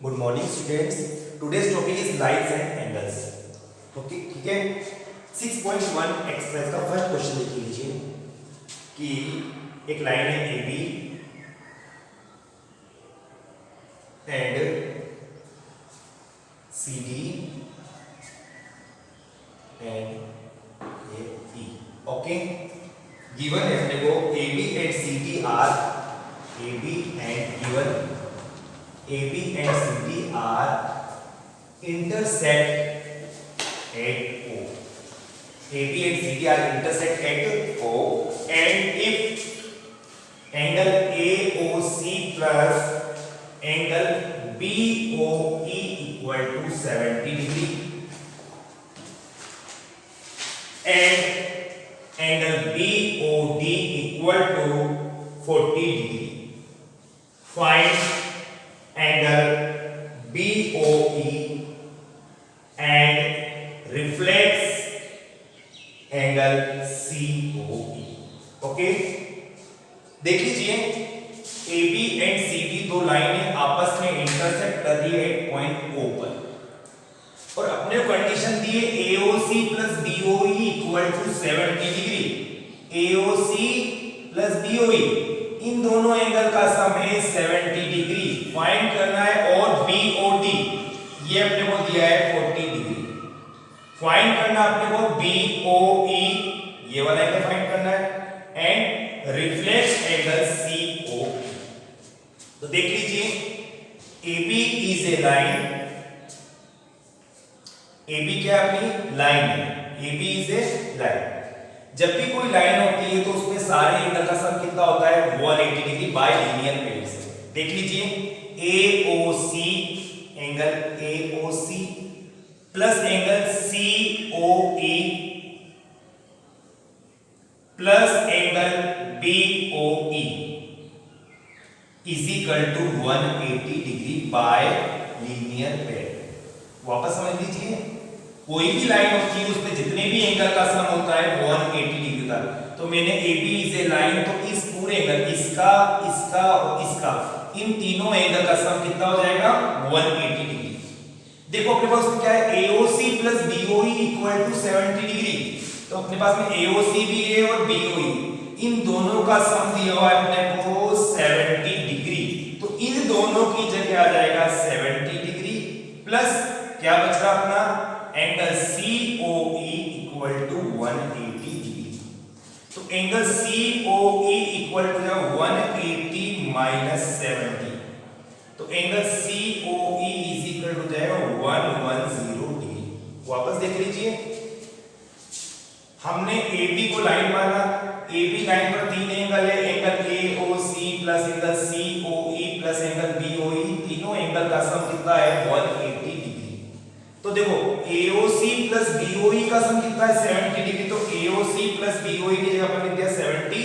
Good morning students. Today's topic is lines and angles. Okay, ठीक है। 6.1 exercise का first question देख लीजिए कि एक लाइन है A B and C D and A E. Okay, given है अपने को A B and C D or A B and given AB and CD are intersect at O. AB and CD are intersect at O, and if angle AOC plus angle BOE equal to 70 degree and angle BOD equal to 40 degree, find angle BOE and reflex angle COE। Okay, देख लीजिए AB and CD दो लाइनें आपस में intersect कर रही है point O पर, और अपने को कंडीशन दी है AOC plus BOE equal to 70 degree. AOC plus BOE इन दोनों एंगल का सम है 70 डिग्री, फाइंड करना है, और BOD ये अपने को दिया है 40 डिग्री, फाइंड करना अपने को BOE ये वाला एंगल फाइंड करना है, एंड रिफ्लेक्स एंगल CO। तो देख लीजिए AB is a line, AB क्या अपनी लाइन है, AB इज ए लाइन। जब भी कोई लाइन होती है तो उसमें सारे एंगल का सम कितना होता है 180 डिग्री बाय लीनियर पेयर्स। देख लीजिए AOC angle AOC plus angle COE plus angle BOE is equal to 180 degree by linear pair. वापस समझ लीजिए, कोई भी लाइन होती है उसमें जितने भी एंगल का सम होता है 180 डिग्री तक। तो मैंने AB इज ए लाइन, तो इस पूरे एंगल इसका इसका और इसका इन तीनों एंगल का सम कितना हो जाएगा 180 डिग्री। देखो अपने पास क्या है AOC plus BOE equal to 70 degree, तो अपने पास में AOC भी है और BOE इन दोनों का सम दिया हुआ है अपने को 70 डिग्री। तो इन दोनों की जगह आ जाएगा 70 डिग्री प्लस क्या बच रहा अपना angle COE equal to 180 degree. तो angle COE equal to 180 minus 70, तो angle COE is equal to जाएगा 110 डिग्री। वापस देख लीजिए, हमने AB को लाइन माना, AB लाइन पर तीन एंगल है, angle AOC plus angle COE plus angle BOE, तीनों एंगल का सम कितना है 180 डिग्री। तो देखो AOC प्लस BOE का सम कितना है 70 डिग्री, तो AOC प्लस BOE की जगह अपन लिख दिया 70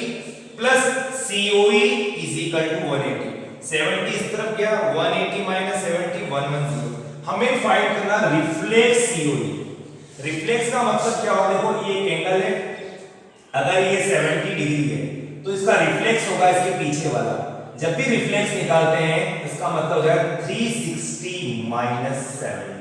plus COE is equal to 180। 70 इस तरफ गया, 180 माइनस 70 110। हमें फाइंड करना रिफ्लेक्स COE। रिफ्लेक्स का मतलब क्या होगा, देखो ये एक एंगल है, अगर ये 70 डिग्री है तो इसका रिफ्लेक्स होगा इसके पीछे वाला। जब भी रिफ्लेक्स निकालते हैं इसका मतलब हो जाएगा 360 माइनस 70।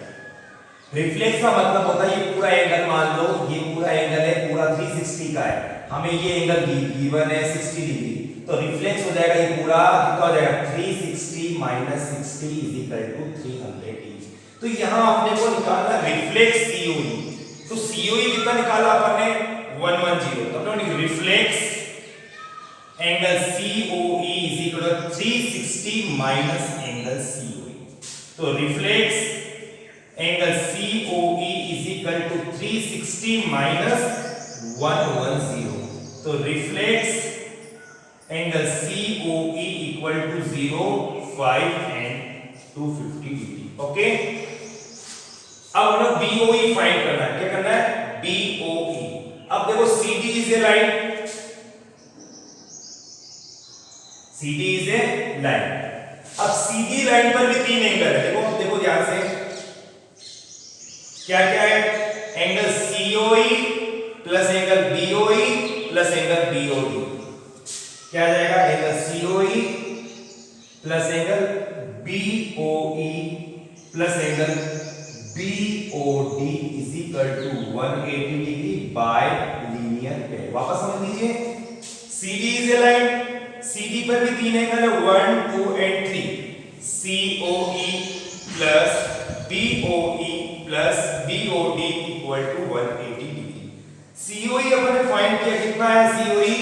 रिफ्लेक्स का मतलब होता है ये पूरा एंगल, मान लो ये पूरा एंगल है, पूरा 360 का है, हमें ये एंगल गिवन है 60 डिग्री, तो रिफ्लेक्स हो जाएगा ये पूरा कितना हो जाएगा 360 माइनस 60 इज इक्वल टू 380। तो यहां अपने को निकालना रिफ्लेक्स COE। तो COE कितना निकाला अपन ने 110, तो अपने reflex angle COE is equal to 360 minus angle COE। तो reflex angle COE is equal to 360 minus 110, तो reflex angle COE equal to 0, 5 and 250 degree. Okay, अब हमें BOE फाइंड करना है। क्या करना है BOE। अब देखो CD is a line, CD is a line. अब CD लाइन पर भी तीन एंगल है, देखो देखो ध्यान से क्या क्या है, angle COE plus angle BOE plus angle BOD। क्या आ जाएगा, angle COE plus angle BOE COE plus angle BOD is equal to 180 degree by linear pair. वापस समझ लीजिए, CD is a line, CD पर भी तीन एंगल है 1 2 and 3, COE plus BOE plus BOD equal to 180 degree. COE अपन ने find किया, कितना है COE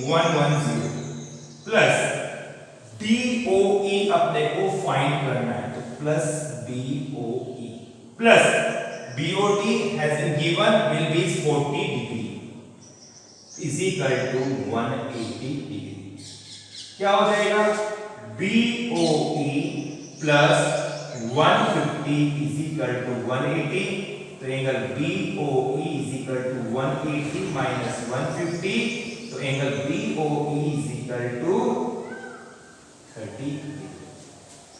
110 प्लस BOE अपने को फाइंड करना है, तो plus BOE plus BOD has been given will be 40 degree is equal to 180 degree। क्या हो जाएगा BOE plus 150 is equal to 180, तो angle BOE is equal to 180 minus 150, तो angle BOE is equal to 30।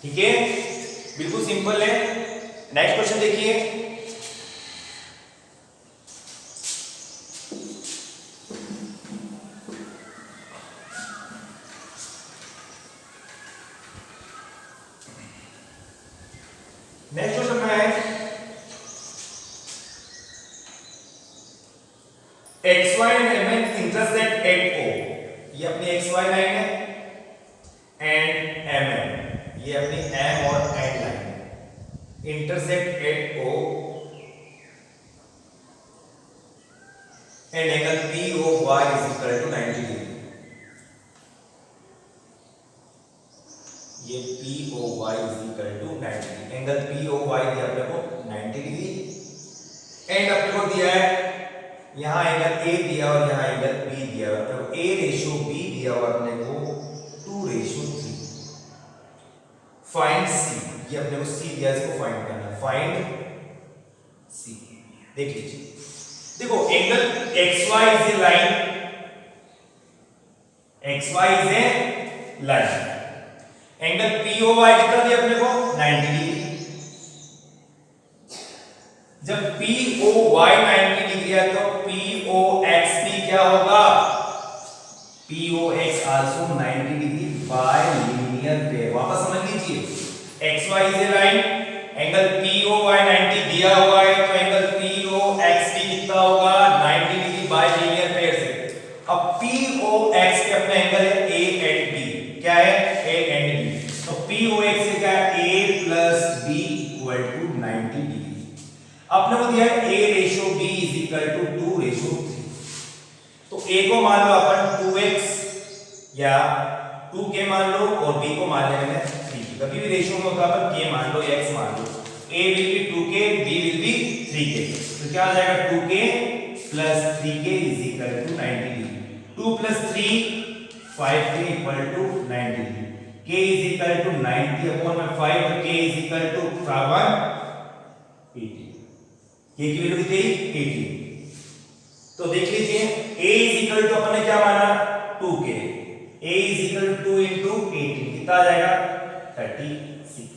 ठीक है, बिल्कुल सिंपल है। Next question देखिए, नेक्स्ट क्वेश्चन में है XY and MN intersect at O। ये अपनी XY लाइन है एंड MN ये अपनी M और N लाइन है। Intersect at O and angle POY is equal to 90 degree. ये POY is equal to 90 degree, angle POY दिया अपने को 90 डिग्री एंड अपने को दिया है यहां एंगल A दिया और यहां एंगल B दिया है, तो A रेशियो B दिया और अपने को 2:3। फाइंड C, ये अपने को C दिया, इसको फाइंड करना है, फाइंड C। देख लीजिए, देखो angle XY is a line, XY is a line, angle POY कितना दिया अपने को 90 डिग्री। जब POY 90 डिग्री है तो POX भी क्या होगा, POX also 90 degree by linear pair. वापस समझ लीजिए, XY is a line, angle POY 90 दिया हुआ है, तो एंगल POX भी कितना होगा 90 डिग्री बाय लीनियर पेयर से। अब POX के अपने एंगल है A एंड B, क्या है A एंड B, तो POX से क्या है A plus B equal to 90 degree. आपने को दिया है A ratio B is equal to 2:3, तो A को मान लो अपन 2x या 2k मान लो और B को मान लेंगे 3। कभी भी रेशियो में होता है अपन k मान लो x मान लो, A will be 2k B will be 3k, तो क्या आ जाएगा 2k plus 3k is equal to 90 degree. 2 plus 3 5k equal to 90 degree, k is equal to 90 upon में 5, तो k is equal to 80। k की value कितनी 80, तो देख लीजिए a इज इक्वल टू अपन ने क्या माना 2k, a is equal to 2 into 18 कितना आ जाएगा 36,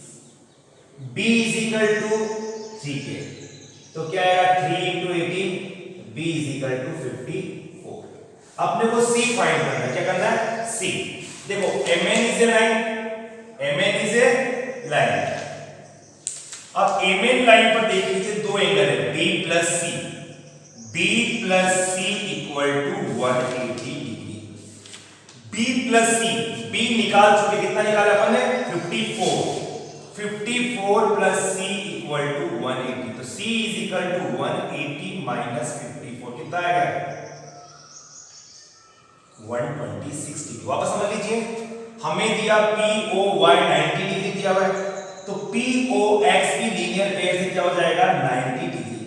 b is equal to 3k, तो क्या आएगा 3 into 18, b is equal to 54। अपने को c फाइंड करना है, क्या करना है c। देखो mn is a line, mn is a line, अब mn लाइन पर देख लीजिए दो एंगल है b plus c, b plus c equal to 180 degree. b plus c, b निकाल चुके, कितना निकाला अपन ने 54 प्लस c इक्वल टू 180, तो c is equal to 180 minus 54 कितना आएगा 126 डिग्री। वापस समझ लीजिए, हमें दिया POY 90 डिग्री दिया हुआ है, तो POX भी लीनियर पेयर से क्या हो जाएगा 90 डिग्री।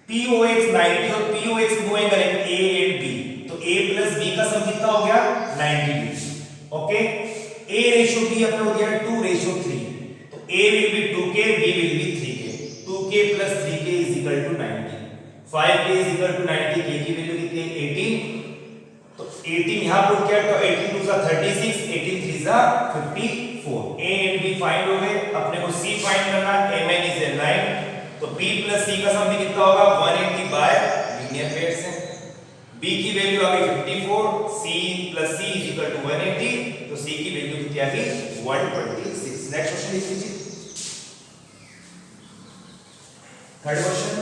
POX 90 और POX दो एंगल है A एंड B, तो A प्लस B का सम कितना हो गया 90 degree. Okay, A ratio B अपने हो गया 2:3, तो A will be 2k B will be 3k, 2k plus 3k is equal to 90, 5k is equal to 90, k की वैल्यू कितनी है 18, तो 18 यहां पुट किया तो 18 2 सा 36, 18 3 सा 54। A एंड B फाइंड हो गए, अपने को C फाइंड करना है, MN इज ए लाइन, तो B प्लस C का सम भी कितना होगा 180 बाय लीनियर पेयर से। B की वैल्यू आ गई 54, C plus C is equal to 180, तो C की वैल्यू कितनी आ गई 126। नेक्स्ट क्वेश्चन लिख लीजिए। थर्ड क्वेश्चन,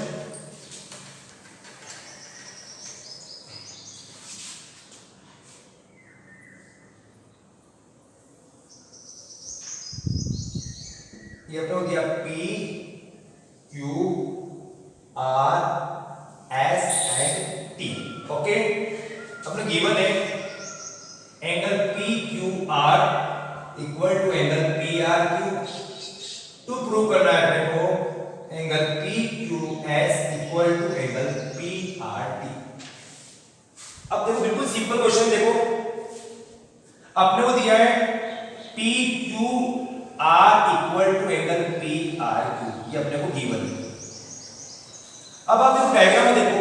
ये अपने हो गया P Q R S and T। Okay, अपने गिवन है angle P Q R equal to angle P R Q। To prove करना है अपने को angle P Q S equal to angle P R T। अब देखो बिल्कुल सिंपल क्वेश्चन, देखो अपने को दिया है P Q R equal to angle P R Q, ये अपने को गिवन है। अब आप देखो डायग्राम में देखो,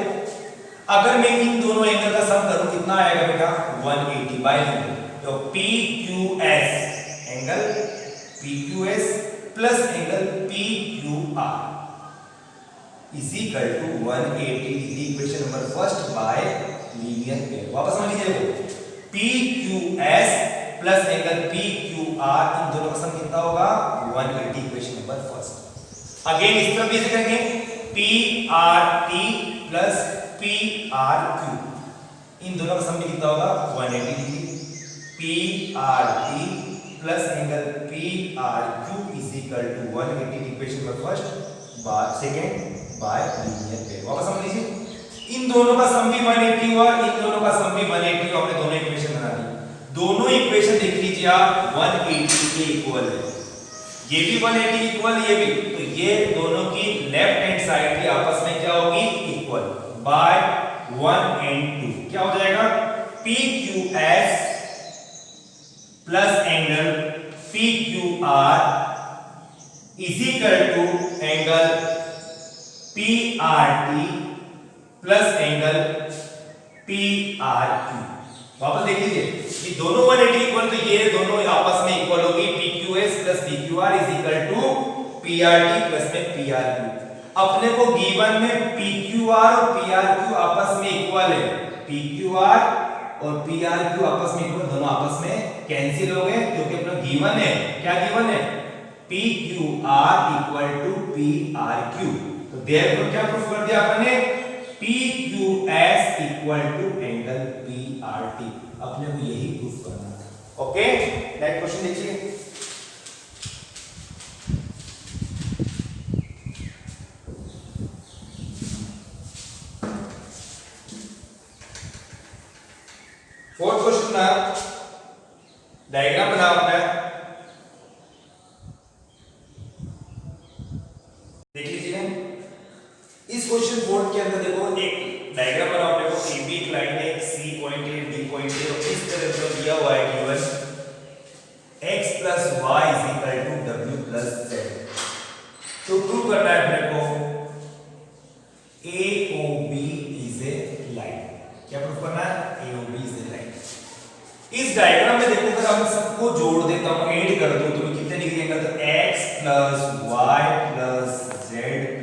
अगर मैं इन दोनों एंगल का सम करूं कितना आएगा बेटा 180 बाय तो P Q S angle P Q S plus angle P Q R is equal to 180 degree, equation number first by linear pair. वापस मान लीजिए देखो P Q S plus angle P Q R, इन दोनों का sum कितना होगा 180, equation number first. Again इस तरफ भी ऐसे करेंगे P R T plus P R Q, इन दोनों का सम भी कितना होगा 180 degree. P R T plus angle P R Q is equal to 180, equation number first by second by linear pair. वापस समझ लीजिए, इन दोनों का सम भी 180 हुआ, इन दोनों का सम भी 180 हुआ, हमने दोनों इक्वेशन बना दी। दोनों इक्वेशन देख लीजिए आप 180 के इक्वल है, ये भी 180 इक्वल, ये भी, तो ये दोनों की लेफ्ट हैंड साइड की आपस में क्या होगी इक्वल बाय 1 एंड 2। क्या हो जाएगा P Q S plus angle P Q R is equal to angle P R T plus angle P R Q। वापस देख लीजिए, ये दोनों 180 इक्वल, तो ये दोनों आपस में इक्वल होगी P Q S plus P Q R is equal to P R T plus में P R Q। अपने को गिवन में P Q R और P R Q आपस में इक्वल है, P Q R और P R Q आपस में इक्वल, दोनों आपस में कैंसिल हो गए क्योंकि अपना गिवन है, क्या गिवन है P Q R equal to P R Q। तो देयरफॉर क्या प्रूफ कर दिया अपने P Q S equal to angle P R T, अपने को यही प्रूफ करना है। ओके, नेक्स्ट क्वेश्चन देखिए, फोर्थ क्वेश्चन ना डायग्राम बना अपना, देख लीजिए इस क्वेश्चन बोर्ड के अंदर देखो एक डायग्राम बना अपने को, AB एक लाइन है, C पॉइंट है, D पॉइंट है, और इस तरह से दिया हुआ है given x plus y is equal to w plus z। तो प्रूव करना है अपने को AOB इज ए लाइन। क्या प्रूव करना है AOB इज ए लाइन। इस डायग्राम में देखो अगर हम सबको जोड़ देता हूं, ऐड कर दूं तो कितने डिग्री एंगल, तो x plus y plus z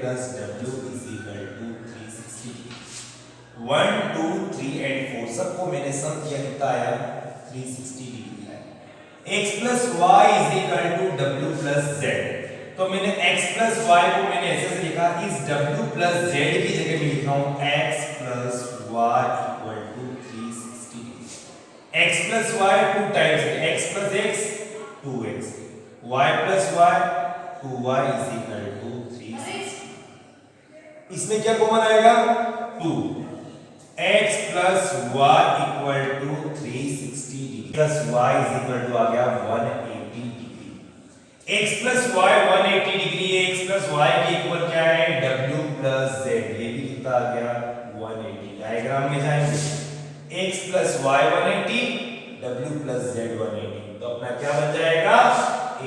plus w is equal to 360 degree. 1 2 3 and 4 सबको मैंने सम किया, कितना आया 360 डिग्री आया। x plus y is equal to w plus z, तो मैंने x प्लस y को मैंने ऐसे से लिखा, इस w प्लस z की जगह मैं लिख रहा हूं x plus y equal to 360 degree. x plus y 2 times x plus x 2x, y plus y 2y is equal to 360। इसमें क्या कॉमन आएगा 2, x plus y equal to 360 degree plus y is equal to आ गया 180 degree. x plus y 180 degree है, x plus y के equal क्या है w plus z, ये भी कितना आ गया 180। डायग्राम में जाएंगे x plus y 180 w plus z 180, तो अपना क्या बन जाएगा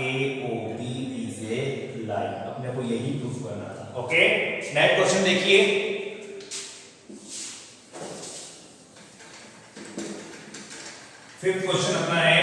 AOB इज ए लाइन। अपने को यही प्रूफ करना था। ओके, नेक्स्ट क्वेश्चन देखिए, फिफ्थ क्वेश्चन अपना है